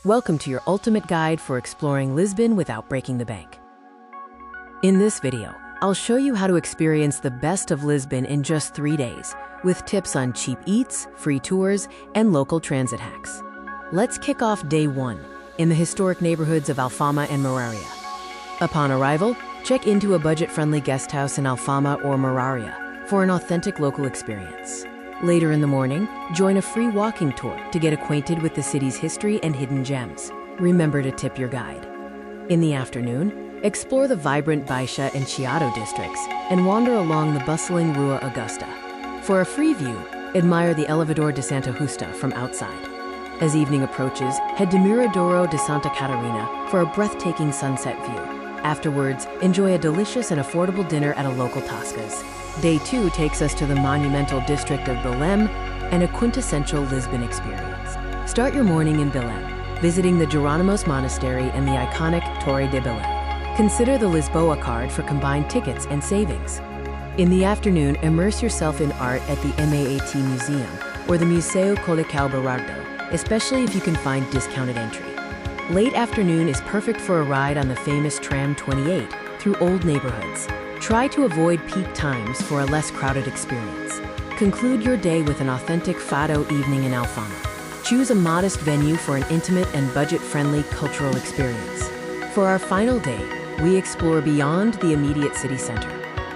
Welcome to your ultimate guide for exploring Lisbon without breaking the bank. In this video, I'll show you how to experience the best of Lisbon in just 3 days, with tips on cheap eats, free tours, and local transit hacks. Let's kick off day 1 in the historic neighborhoods of Alfama and Mouraria. Upon arrival, check into a budget-friendly guest house in Alfama or Mouraria for an authentic local experience. Later in the morning, join a free walking tour to get acquainted with the city's history and hidden gems. Remember to tip your guide. In the afternoon, explore the vibrant Baixa and Chiado districts and wander along the bustling Rua Augusta. For a free view, admire the Elevador de Santa Justa from outside. As evening approaches, head to Miradouro de Santa Catarina for a breathtaking sunset view. Afterwards, enjoy a delicious and affordable dinner at a local tascas. Day 2 takes us to the monumental district of Belém and a quintessential Lisbon experience. Start your morning in Belém, visiting the Jerónimos Monastery and the iconic Torre de Belém. Consider the Lisboa card for combined tickets and savings. In the afternoon, immerse yourself in art at the MAAT Museum or the Museu Colecau Berardo, especially if you can find discounted entry. Late afternoon is perfect for a ride on the famous Tram 28 through old neighborhoods. Try to avoid peak times for a less crowded experience. Conclude your day with an authentic fado evening in Alfama. Choose a modest venue for an intimate and budget-friendly cultural experience. For our final day, we explore beyond the immediate city center.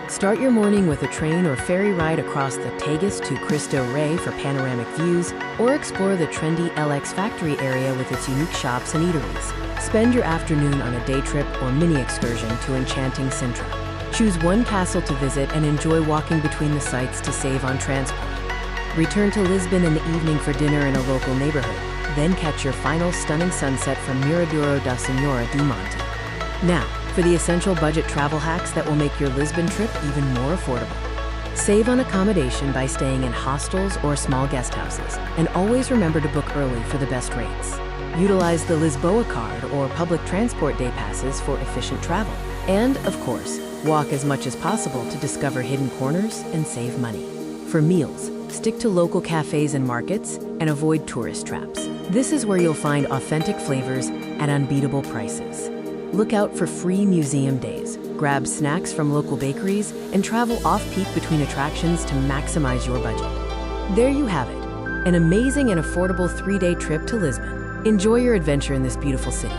Start your morning with a train or ferry ride across the Tagus to Cristo Rei for panoramic views, or explore the trendy LX factory area with its unique shops and eateries. Spend your afternoon on a day trip or mini excursion to enchanting Sintra. Choose one castle to visit and enjoy walking between the sites to save on transport. Return to Lisbon in the evening for dinner in a local neighborhood, then catch your final stunning sunset from Miradouro da Senhora do Monte. Now, for the essential budget travel hacks that will make your Lisbon trip even more affordable. Save on accommodation by staying in hostels or small guest houses, and always remember to book early for the best rates. Utilize the Lisboa card or public transport day passes for efficient travel. And, of course, walk as much as possible to discover hidden corners and save money. For meals, stick to local cafes and markets and avoid tourist traps. This is where you'll find authentic flavors at unbeatable prices. Look out for free museum days, grab snacks from local bakeries, and travel off-peak between attractions to maximize your budget. There you have it, an amazing and affordable 3-day trip to Lisbon. Enjoy your adventure in this beautiful city.